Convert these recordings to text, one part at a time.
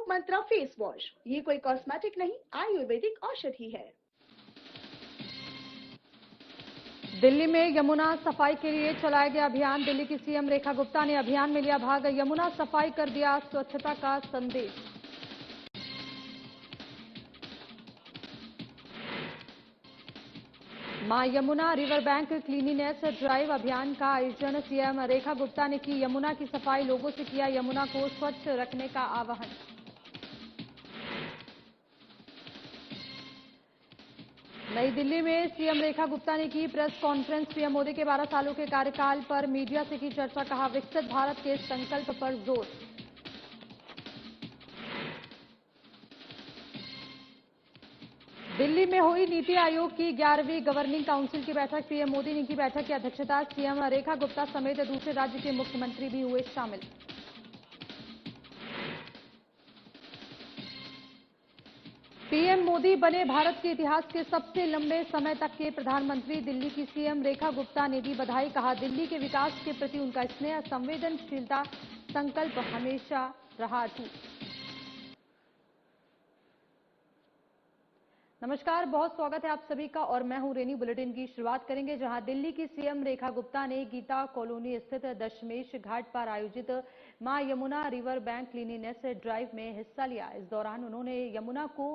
मंत्रा face wash. ये कोई cosmetic नहीं, आयुर्वेदिक औषधि है। दिल्ली में यमुना सफाई के लिए चलाया गया अभियान। दिल्ली की सीएम रेखा गुप्ता ने अभियान में लिया भाग। यमुना सफाई कर दिया स्वच्छता का संदेश। मां Yamuna river bank cleanliness drive अभियान का आयोजन सीएम रेखा गुप्ता ने की। यमुना की सफाई, लोगों से किया यमुना को स्वच्छ रखने का आह्वान। नई दिल्ली में सीएम रेखा गुप्ता ने की प्रेस कॉन्फ्रेंस। पीएम मोदी के 12 सालों के कार्यकाल पर मीडिया से की चर्चा। कहा, विकसित भारत के संकल्प पर जोर। दिल्ली में हुई नीति आयोग की 11वीं गवर्निंग काउंसिल की बैठक। पीएम मोदी ने की बैठक की अध्यक्षता। सीएम रेखा गुप्ता समेत दूसरे राज्य के मुख्यमंत्री भी हुए शामिल। पीएम मोदी बने भारत के इतिहास के सबसे लंबे समय तक के प्रधानमंत्री। दिल्ली की सीएम रेखा गुप्ता ने दी बधाई। कहा, दिल्ली के विकास के प्रति उनका स्नेह, संवेदनशीलता, संकल्प हमेशा रहा अटूट। नमस्कार, बहुत स्वागत है आप सभी का और मैं हूं रेनी। बुलेटिन की शुरुआत करेंगे जहां दिल्ली की सीएम रेखा गुप्ता ने गीता कॉलोनी स्थित दशमेश घाट पर आयोजित मां Yamuna river bank cleanliness drive में हिस्सा लिया। इस दौरान उन्होंने यमुना को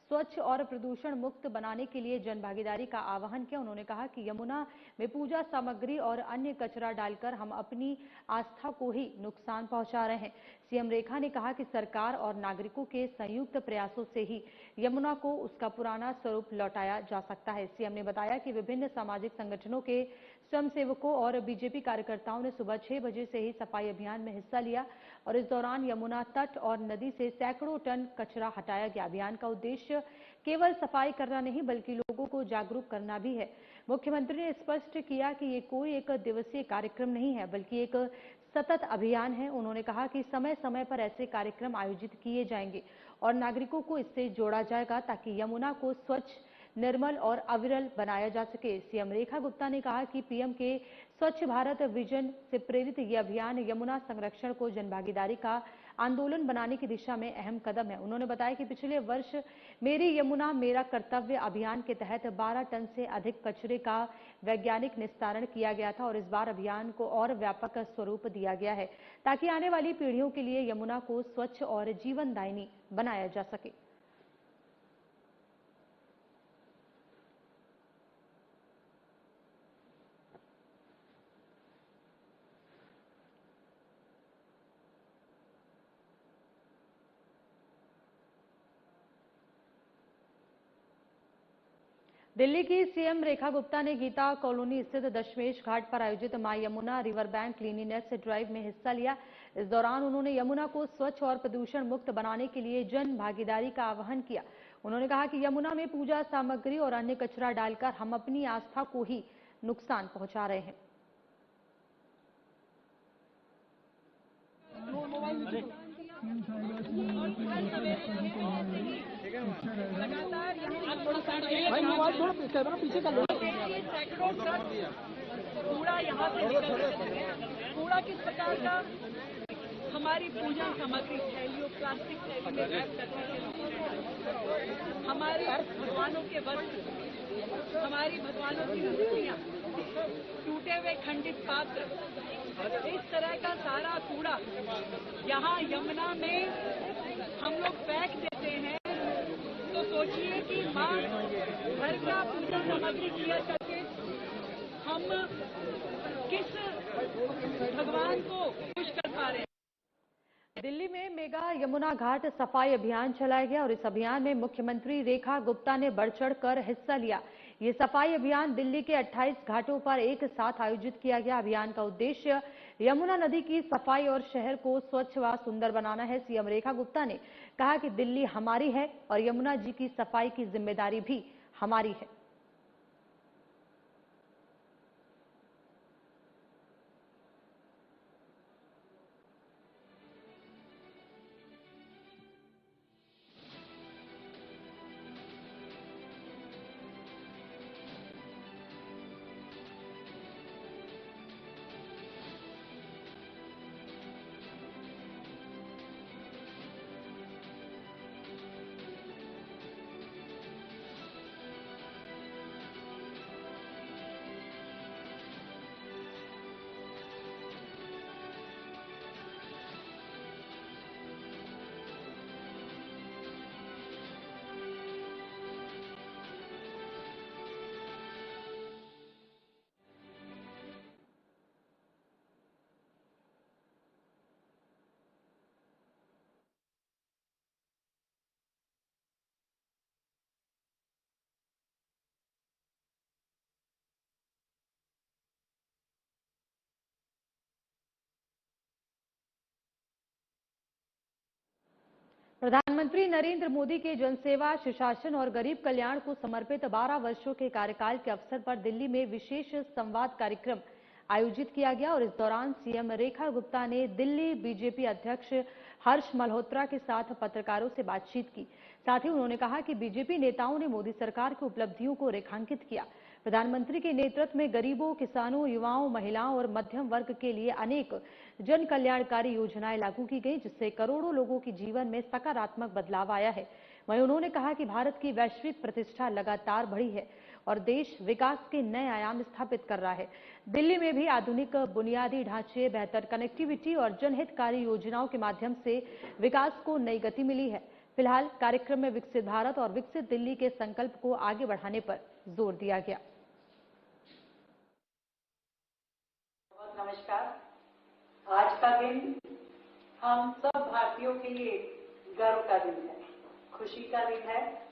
स्वच्छ और प्रदूषण मुक्त बनाने के लिए जनभागीदारी का आह्वान किया। उन्होंने कहा कि यमुना में पूजा सामग्री और अन्य कचरा डालकर हम अपनी आस्था को ही नुकसान पहुंचा रहे हैं। सीएम रेखा ने कहा कि सरकार और नागरिकों के संयुक्त प्रयासों से ही यमुना को उसका पुराना स्वरूप लौटाया जा सकता है। सीएम ने बताया कि विभिन्न सामाजिक संगठनों के स्वयंसेवकों और बीजेपी कार्यकर्ताओं ने सुबह 6 बजे से ही सफाई अभियान में हिस्सा लिया और इस दौरान यमुना तट और नदी से सैकड़ों टन कचरा हटाया गया। अभियान का उद्देश्य केवल सफाई करना नहीं बल्कि लोगों को जागरूक करना भी है। मुख्यमंत्री ने स्पष्ट किया कि ये कोई एक दिवसीय कार्यक्रम नहीं है बल्कि एक सतत अभियान है। उन्होंने कहा कि समय समय पर ऐसे कार्यक्रम आयोजित किए जाएंगे और नागरिकों को इससे जोड़ा जाएगा ताकि यमुना को स्वच्छ, निर्मल और अविरल बनाया जा सके। सीएम रेखा गुप्ता ने कहा कि पीएम के स्वच्छ भारत विजन से प्रेरित ये अभियान यमुना संरक्षण को जनभागीदारी का आंदोलन बनाने की दिशा में अहम कदम है। उन्होंने बताया कि पिछले वर्ष मेरी यमुना मेरा कर्तव्य अभियान के तहत 12 टन से अधिक कचरे का वैज्ञानिक निस्तारण किया गया था और इस बार अभियान को और व्यापक स्वरूप दिया गया है ताकि आने वाली पीढ़ियों के लिए यमुना को स्वच्छ और जीवनदायिनी बनाया जा सके। दिल्ली की सीएम रेखा गुप्ता ने गीता कॉलोनी स्थित दशमेश घाट पर आयोजित मां Yamuna river bank cleanliness drive में हिस्सा लिया। इस दौरान उन्होंने यमुना को स्वच्छ और प्रदूषण मुक्त बनाने के लिए जन भागीदारी का आह्वान किया। उन्होंने कहा कि यमुना में पूजा सामग्री और अन्य कचरा डालकर हम अपनी आस्था को ही नुकसान पहुंचा रहे हैं। लगातार थोड़ा कैमरा पीछे कर लो। सैकड़ों ट्रक कूड़ा यहाँ से निकल रहा है। कूड़ा किस प्रकार का? हमारी पूजा सामग्री थैलियों, प्लास्टिक थैली में पैक करके हमारे भगवानों के वस्त्र, हमारी भगवानों की मूर्तियाँ, टूटे हुए खंडित पात्र, इस तरह का सारा कूड़ा यहाँ यमुना में हम लोग फेंक देते हैं। तो सोचिए कि माँ घर का पूजा सामग्री किया करके हम किस भगवान को खुश कर पा रहे हैं। दिल्ली में मेगा यमुना घाट सफाई अभियान चलाया गया और इस अभियान में मुख्यमंत्री रेखा गुप्ता ने बढ़ चढ़कर हिस्सा लिया। ये सफाई अभियान दिल्ली के 28 घाटों पर एक साथ आयोजित किया गया। अभियान का उद्देश्य यमुना नदी की सफाई और शहर को स्वच्छ व सुंदर बनाना है। सीएम रेखा गुप्ता ने कहा कि दिल्ली हमारी है और यमुना जी की सफाई की जिम्मेदारी भी हमारी है। प्रधानमंत्री नरेंद्र मोदी के जनसेवा, सुशासन और गरीब कल्याण को समर्पित 12 वर्षों के कार्यकाल के अवसर पर दिल्ली में विशेष संवाद कार्यक्रम आयोजित किया गया और इस दौरान सीएम रेखा गुप्ता ने दिल्ली बीजेपी अध्यक्ष हर्ष मल्होत्रा के साथ पत्रकारों से बातचीत की। साथ ही उन्होंने कहा कि बीजेपी नेताओं ने मोदी सरकार की उपलब्धियों को रेखांकित किया। प्रधानमंत्री के नेतृत्व में गरीबों, किसानों, युवाओं, महिलाओं और मध्यम वर्ग के लिए अनेक जन कल्याणकारी योजनाएं लागू की गई, जिससे करोड़ों लोगों के जीवन में सकारात्मक बदलाव आया है। वहीं उन्होंने कहा कि भारत की वैश्विक प्रतिष्ठा लगातार बढ़ी है और देश विकास के नए आयाम स्थापित कर रहा है। दिल्ली में भी आधुनिक बुनियादी ढांचे, बेहतर कनेक्टिविटी और जनहितकारी योजनाओं के माध्यम से विकास को नई गति मिली है। फिलहाल कार्यक्रम में विकसित भारत और विकसित दिल्ली के संकल्प को आगे बढ़ाने पर जोर दिया गया। नमस्कार। आज का दिन हम सब भारतीयों के लिए गर्व का दिन है, खुशी का दिन है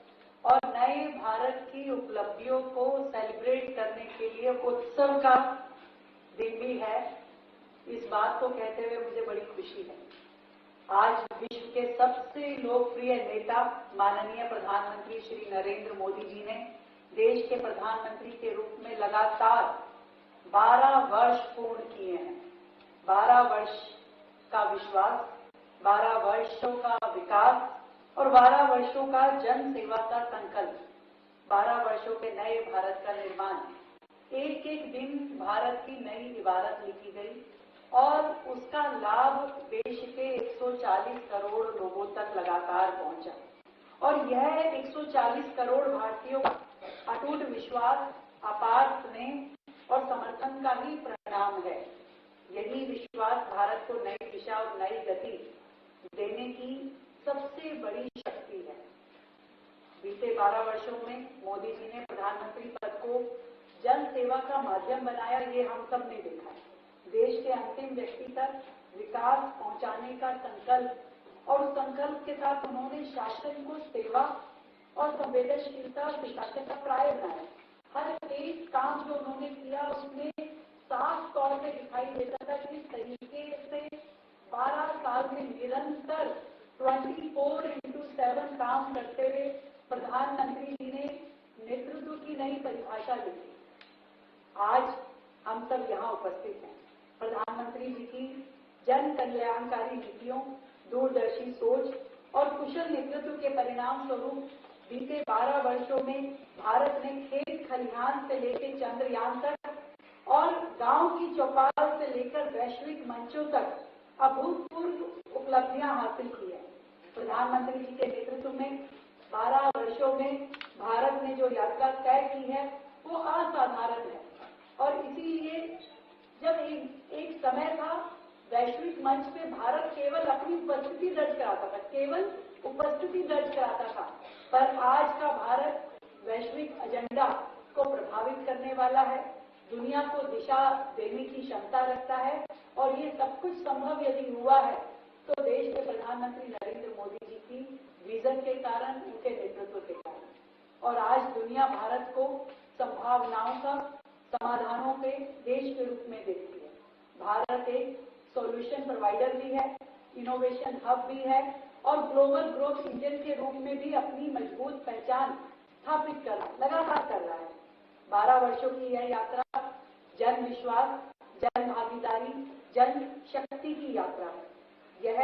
और नए भारत की उपलब्धियों को सेलिब्रेट करने के लिए उत्सव का दिन भी है। इस बात को कहते हुए मुझे बड़ी खुशी है। आज विश्व के सबसे लोकप्रिय नेता माननीय प्रधानमंत्री श्री नरेंद्र मोदी जी ने देश के प्रधानमंत्री के रूप में लगातार 12 वर्ष पूर्ण किए हैं। 12 वर्ष का विश्वास, 12 वर्षों का विकास और 12 वर्षों का जन सेवा का संकल्प, 12 वर्षों के नए भारत का निर्माण। एक एक दिन भारत की नई इबारत लिखी गई और उसका लाभ देश के 140 करोड़ लोगों तक लगातार पहुंचा। और यह 140 करोड़ भारतीयों का अटूट विश्वास, अपार स्नेह और समर्थन का ही परिणाम है। यही विश्वास भारत को नई दिशा और नई गति देने की सबसे बड़ी शक्ति है। बीते 12 वर्षों में मोदी जी ने प्रधानमंत्री पद को जन सेवा का माध्यम बनाया, ये हम सब ने देखा है। देश के अंतिम व्यक्ति तक विकास पहुंचाने का संकल्प और उस संकल्प के साथ उन्होंने शासन को सेवा और संवेदनशीलता और सुशासन का प्राय बनाया। हर एक काम जो उन्होंने किया उसमें साफ तौर पे दिखाई देता था कि इस तरीके से 12 साल में निरंतर 24/7 काम करते हुए प्रधानमंत्री जी ने नेतृत्व की नई परिभाषा लिखी। आज हम सब यहाँ उपस्थित हैं। प्रधानमंत्री जी की जन कल्याणकारी नीतियों, दूरदर्शी सोच और कुशल नेतृत्व के परिणाम स्वरूप बीते 12 वर्षों में भारत ने खेत खलिहान से लेकर चंद्रयान तक और गांव की चौपाल से लेकर वैश्विक मंचों तक अभूतपूर्व उपलब्धियां हासिल की है। प्रधानमंत्री जी के नेतृत्व में 12 वर्षों में भारत ने जो यात्रा तय की है वो असाधारण है। और इसीलिए जब एक समय था वैश्विक मंच पे भारत केवल अपनी उपस्थिति दर्ज कराता था, केवल उपस्थिति दर्ज कराता था, पर आज का भारत वैश्विक एजेंडा को प्रभावित करने वाला है, दुनिया को दिशा देने की क्षमता रखता है। और ये सब कुछ संभव यदि हुआ है तो देश के प्रधानमंत्री नरेंद्र मोदी जी की विजन के कारण, उनके नेतृत्व के कारण। और आज दुनिया भारत को संभावनाओं का, समाधानों के देश के रूप में देखती है। भारत एक सॉल्यूशन प्रोवाइडर भी है, इनोवेशन हब भी है और ग्लोबल ग्रोथ इंजन के रूप में भी अपनी मजबूत पहचान स्थापित लगातार कर रहा है। 12 वर्षों की यह यात्रा जन विश्वास, जन भागीदारी, जन शक्ति की यात्रा है। यह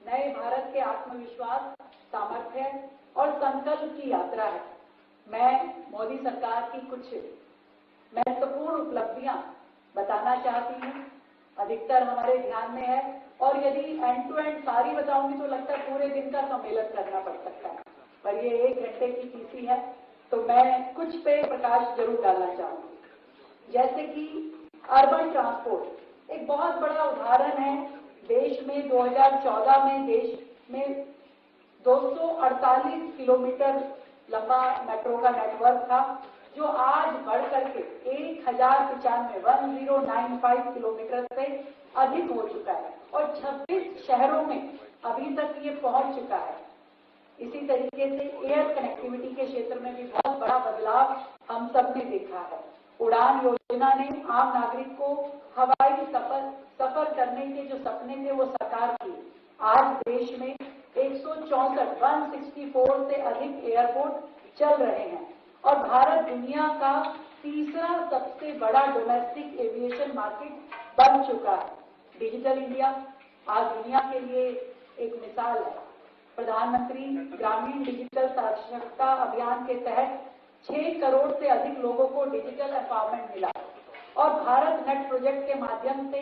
नए भारत के आत्मविश्वास, सामर्थ्य और संकल्प की यात्रा है। मैं मोदी सरकार की कुछ महत्वपूर्ण उपलब्धियां बताना चाहती हूँ। अधिकतर हमारे ध्यान में है और यदि एंड टू एंड सारी बताऊंगी तो लगता है पूरे दिन का सम्मेलन करना पड़ सकता है, पर ये 1 घंटे की पीसी है तो मैं कुछ पे प्रकाश जरूर डालना चाहूंगी। जैसे कि अर्बन ट्रांसपोर्ट एक बहुत बड़ा उदाहरण है। देश में 2014 में देश में 248 किलोमीटर लंबा मेट्रो का नेटवर्क था, जो आज बढ़ करके 1095 किलोमीटर से अधिक हो चुका है और 26 शहरों में अभी तक ये पहुंच चुका है। इसी तरीके से एयर कनेक्टिविटी के क्षेत्र में भी बहुत बड़ा बदलाव हम सब ने देखा है। उड़ान योजना ने आम नागरिक को हवाई सफर करने के जो सपने थे वो साकार किए। आज देश में 164 से अधिक एयरपोर्ट चल रहे हैं और भारत दुनिया का तीसरा सबसे बड़ा डोमेस्टिक एविएशन मार्केट बन चुका है। डिजिटल इंडिया आज दुनिया के लिए एक मिसाल है। प्रधानमंत्री ग्रामीण डिजिटल साक्षरता अभियान के तहत 6 करोड़ से अधिक लोगों को डिजिटल एम्पावरमेंट मिला और भारत नेट प्रोजेक्ट के माध्यम से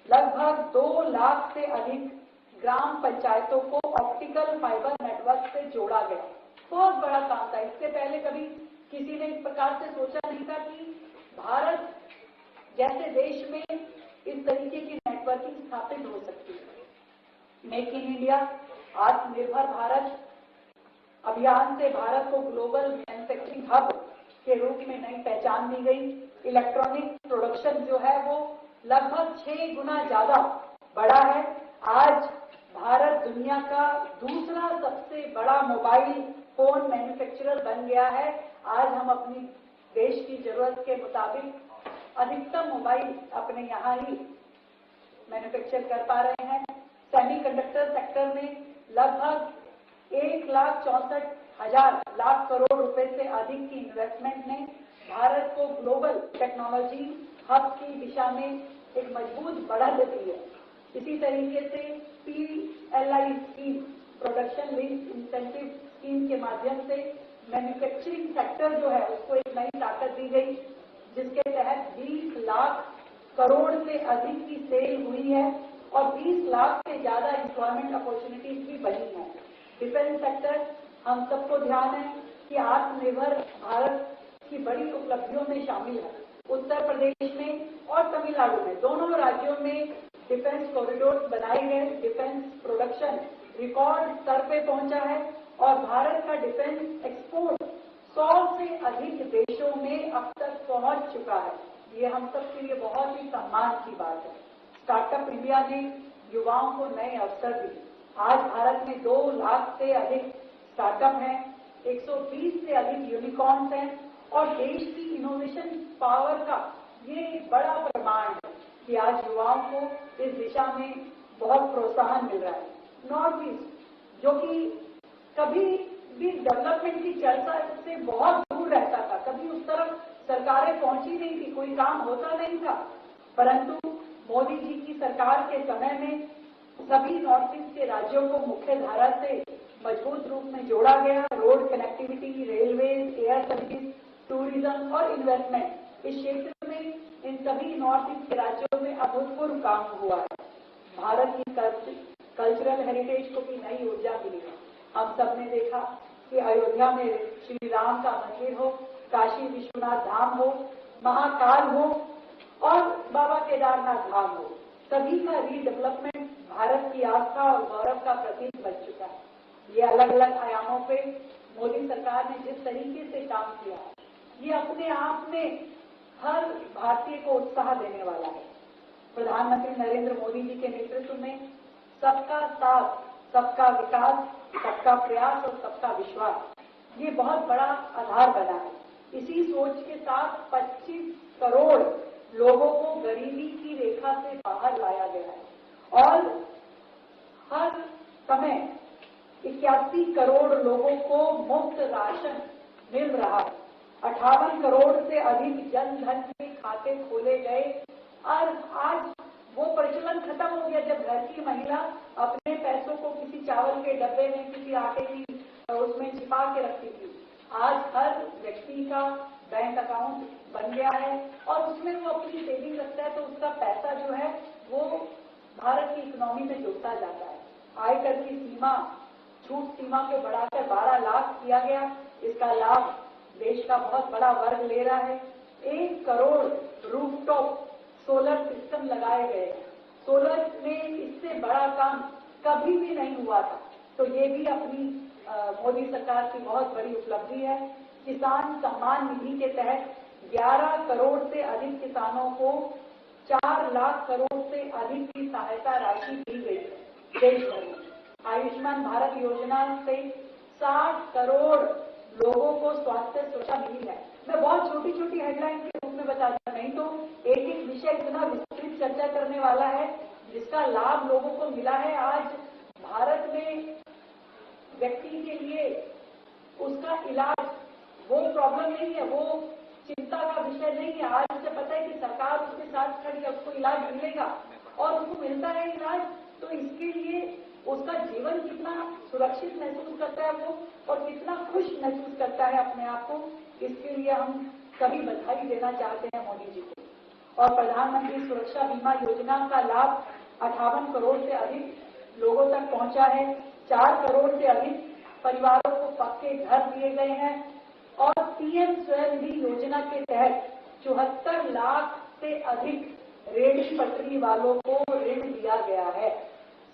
लगभग 2 लाख से अधिक ग्राम पंचायतों को ऑप्टिकल फाइबर नेटवर्क से जोड़ा गया। बहुत बड़ा काम था। इससे पहले कभी किसी ने इस प्रकार से सोचा नहीं था कि भारत जैसे देश में इस तरीके की नेटवर्किंग स्थापित हो सकती है। मेक इन इंडिया, आत्मनिर्भर भारत अभियान से भारत को ग्लोबल मैन्युफैक्चरिंग हब के रूप में नई पहचान दी गई। इलेक्ट्रॉनिक प्रोडक्शन जो है वो लगभग 6 गुना ज्यादा बढ़ा है। आज भारत दुनिया का दूसरा सबसे बड़ा मोबाइल फोन मैन्युफैक्चरर बन गया है। आज हम अपनी देश की जरूरत के मुताबिक अधिकतम मोबाइल अपने यहाँ ही मैन्युफैक्चर कर पा रहे हैं। सेमीकंडक्टर सेक्टर में लगभग 1,64,000 लाख करोड़ रुपए से अधिक की इन्वेस्टमेंट ने भारत को ग्लोबल टेक्नोलॉजी हब की दिशा में एक मजबूत बढ़त दी है। इसी तरीके से PLI scheme, production linked incentive scheme के माध्यम से मैन्युफैक्चरिंग सेक्टर जो है उसको एक नई ताकत दी गई, जिसके तहत 20 लाख करोड़ से अधिक की सेल हुई है और 20 लाख से ज्यादा एम्प्लॉयमेंट अपॉर्चुनिटीज भी बनी है। डिफेंस सेक्टर, हम सबको ध्यान है कि आत्मनिर्भर भारत की बड़ी उपलब्धियों में शामिल है। उत्तर प्रदेश में और तमिलनाडु में, दोनों राज्यों में डिफेंस कॉरिडोर बनाए गए। डिफेंस प्रोडक्शन रिकॉर्ड स्तर पे पहुंचा है और भारत का डिफेंस एक्सपोर्ट 100 से अधिक देशों में अब तक पहुंच चुका है। ये हम सब के लिए बहुत ही सम्मान की बात है। स्टार्टअप इंडिया ने युवाओं को नए अवसर दिए। आज भारत में 2 लाख से अधिक स्टार्टअप हैं, 120 से अधिक यूनिकॉर्न्स हैं और देश की इनोवेशन पावर का ये एक बड़ा प्रमाण है कि आज युवाओं को इस दिशा में बहुत प्रोत्साहन मिल रहा है। नॉर्थ ईस्ट जो कि कभी भी डेवलपमेंट की चर्चा से बहुत दूर रहता था, कभी उस तरफ सरकारें पहुंची नहीं थी, कोई काम होता नहीं था, परंतु मोदी जी की सरकार के समय में सभी नॉर्थ ईस्ट के राज्यों को मुख्य धारा से मजबूत रूप में जोड़ा गया। Road connectivity, railway, air service, tourism और इन्वेस्टमेंट, इस क्षेत्र में इन सभी नॉर्थ ईस्ट के राज्यों में अभूतपूर्व काम हुआ है। भारत की कल्चरल हेरिटेज को भी नई ऊर्जा मिली है। हम सब ने देखा कि अयोध्या में श्री राम का मंदिर हो, काशी विश्वनाथ धाम हो, महाकाल हो और बाबा केदारनाथ धाम हो, सभी का रीडेवलपमेंट भारत की आस्था और गौरव का प्रतीक बन चुका है। ये अलग अलग आयामों पे मोदी सरकार ने जिस तरीके से काम किया, ये अपने आप में हर भारतीय को उत्साह देने वाला है। प्रधानमंत्री नरेंद्र मोदी जी के नेतृत्व में सबका साथ, सबका विकास, सबका प्रयास और सबका विश्वास, ये बहुत बड़ा आधार बना है। इसी सोच के साथ 25 करोड़ लोगों को गरीबी की रेखा से बाहर लाया गया है और हर समय 81 करोड़ लोगों को मुफ्त राशन मिल रहा है। 58 करोड़ से अधिक जन धन के खाते खोले गए और आज वो प्रचलन खत्म हो गया जब घर की महिला अपने पैसों को किसी चावल के डब्बे में, किसी आटे की उसमें छिपा के रखती थी। आज हर व्यक्ति का बैंक अकाउंट बन गया है और उसमें वो अपनी सेविंग रखता है, तो उसका पैसा जो है वो भारत की इकोनॉमी में जुड़ता जाता है। आयकर की सीमा, छूट सीमा को बढ़ाकर 12 लाख किया गया। इसका लाभ देश का बहुत बड़ा वर्ग ले रहा है। 1 करोड़ रूफटॉप सोलर सिस्टम लगाए गए हैं। सोलर में इससे बड़ा काम कभी भी नहीं हुआ था, तो ये भी अपनी मोदी सरकार की बहुत बड़ी उपलब्धि है। किसान सम्मान निधि के तहत 11 करोड़ से अधिक किसानों को 4 लाख करोड़ से अधिक की सहायता राशि दी गई है देश भर में। आयुष्मान भारत योजना से 60 करोड़ लोगों को स्वास्थ्य सुरक्षा मिली है। मैं बहुत छोटी छोटी हेडलाइन के रूप में बता दूं, नहीं तो एक एक विषय इतना विस्तृत चर्चा करने वाला है जिसका लाभ लोगों को मिला है। आज भारत में व्यक्ति के लिए उसका इलाज वो प्रॉब्लम नहीं है, वो चिंता का विषय नहीं है। आज उसे पता है कि सरकार उसके साथ खड़ी है, उसको इलाज मिलेगा और उसको मिलता है इलाज, तो इसके लिए उसका जीवन कितना सुरक्षित महसूस करता है वो, और कितना खुश महसूस करता है अपने आप को। इसके लिए हम सभी बधाई देना चाहते हैं मोदी जी को। और प्रधानमंत्री सुरक्षा बीमा योजना का लाभ 58 करोड़ से अधिक लोगों तक पहुंचा है। 4 करोड़ से अधिक परिवारों को पक्के घर दिए गए हैं और पीएम स्वनिधि योजना के तहत 74 लाख से अधिक रेहड़ी पटरी वालों को ऋण दिया गया है।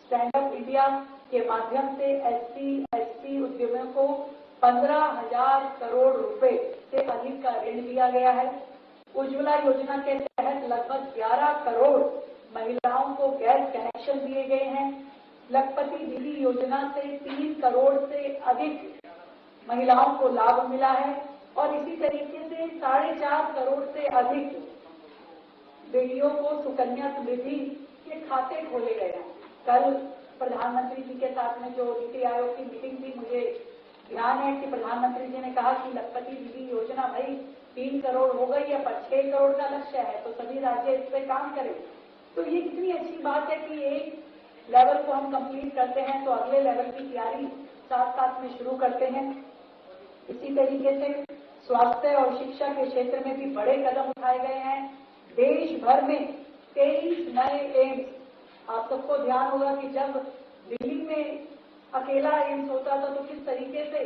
स्टैंड अप इंडिया के माध्यम से एससी उद्यमियों को 15,000 करोड़ रुपए से अधिक का ऋण दिया गया है। उज्ज्वला योजना के तहत लगभग 11 करोड़ महिलाओं को गैस कनेक्शन दिए गए हैं। लखपति दीदी योजना से 3 करोड़ से अधिक महिलाओं को लाभ मिला है और इसी तरीके से 4.5 करोड़ से अधिक बेटियों को सुकन्या समृद्धि के खाते खोले गए हैं। कल प्रधानमंत्री जी के साथ में जो नीति आयोग की मीटिंग थी, मुझे ध्यान है कि प्रधानमंत्री जी ने कहा कि लखपति दीदी योजना भाई 3 करोड़ हो गई है, पर 6 करोड़ का लक्ष्य है, तो सभी राज्य इस पे काम करें। तो ये कितनी अच्छी बात है कि एक लेवल को हम कंप्लीट करते हैं तो अगले लेवल की तैयारी साथ साथ में शुरू करते हैं। इसी तरीके से स्वास्थ्य और शिक्षा के क्षेत्र में भी बड़े कदम उठाए गए हैं। देश भर में 23 नए एम्स, आप सबको ध्यान होगा कि जब दिल्ली में अकेला एम्स होता था तो किस तरीके से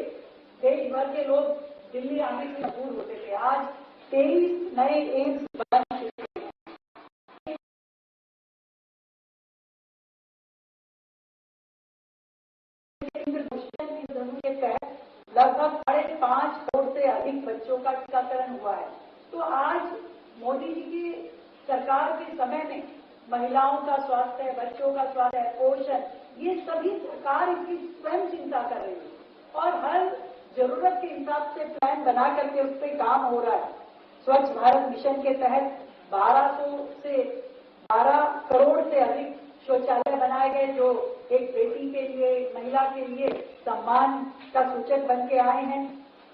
देश भर के लोग दिल्ली आने से मजबूर होते थे। आज 23 नए एम्स बन चुके हैं। के तहत लगभग 5.5 करोड़ से अधिक बच्चों का टीकाकरण हुआ है। तो आज मोदी जी की सरकार के समय में महिलाओं का स्वास्थ्य, बच्चों का स्वास्थ्य, पोषण, ये सभी सरकार इसकी स्वयं चिंता कर रही है और हर जरूरत के हिसाब से प्लान बना करके उस पर काम हो रहा है। स्वच्छ भारत मिशन के तहत 1200 से 12 करोड़ से अधिक शौचालय बनाए गए, जो एक बेटी के लिए, एक महिला के लिए सम्मान का सूचक बन के आए हैं।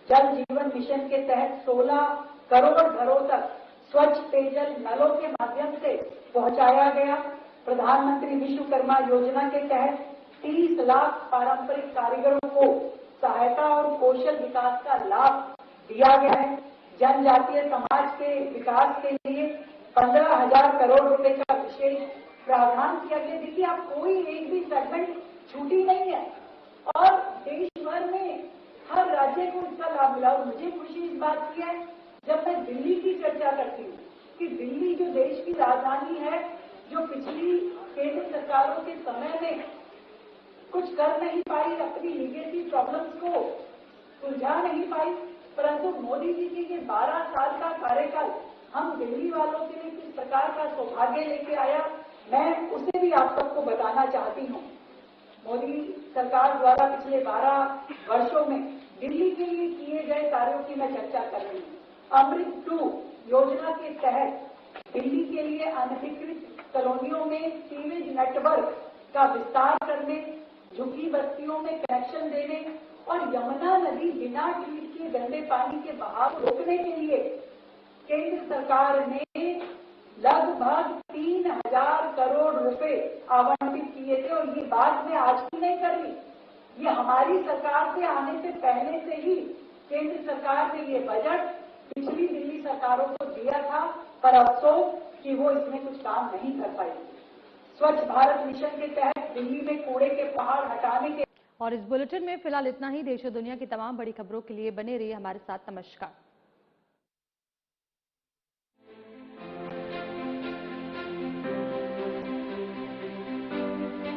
जल जीवन मिशन के तहत 16 करोड़ घरों तक स्वच्छ पेयजल नलों के माध्यम से पहुंचाया गया। प्रधानमंत्री विश्वकर्मा योजना के तहत 30 लाख पारंपरिक कारीगरों को सहायता और कौशल विकास का लाभ दिया गया है। जनजातीय समाज के विकास के लिए 15,000 करोड़ रुपए का विशेष प्रावधान किया गया। देखिए, आप कोई एक भी सेगमेंट छूटी नहीं है और देश भर में हर राज्य को इसका लाभ मिला। और मुझे खुशी इस बात की है, जब मैं दिल्ली की चर्चा करती हूँ कि दिल्ली जो देश की राजधानी है, जो पिछली केंद्र सरकारों के समय में कुछ कर नहीं पाई, अपनी लीगेसी प्रॉब्लम्स को सुलझा नहीं पाई, परंतु मोदी जी के ये 12 साल का कार्यकाल हम दिल्ली वालों के लिए किस प्रकार का सौभाग्य लेके आया, मैं उसे भी आप सबको बताना चाहती हूँ। मोदी सरकार द्वारा पिछले 12 वर्षों में दिल्ली के लिए किए गए कार्यों की मैं चर्चा कर रही हूँ। अमृत 2 योजना के तहत दिल्ली के लिए अनधिकृत कॉलोनियों में सीवेज नेटवर्क का विस्तार करने, झुग्गी बस्तियों में कनेक्शन देने और यमुना नदी बिना ट्रीट के गंदे पानी के बहाव रोकने के लिए केंद्र सरकार ने लगभग 3,000 करोड़ रुपए आवंटित किए थे। और ये बात मैं आज की नहीं कर रही, ये हमारी सरकार से आने से पहले से ही केंद्र सरकार ने ये बजट पिछली दिल्ली सरकारों को दिया था, पर अफसोस कि वो इसमें कुछ काम नहीं कर पाई। स्वच्छ भारत मिशन के तहत दिल्ली में कूड़े के पहाड़ हटाने के। और इस बुलेटिन में फिलहाल इतना ही। देश और दुनिया की तमाम बड़ी खबरों के लिए बने रहिए हमारे साथ। नमस्कार।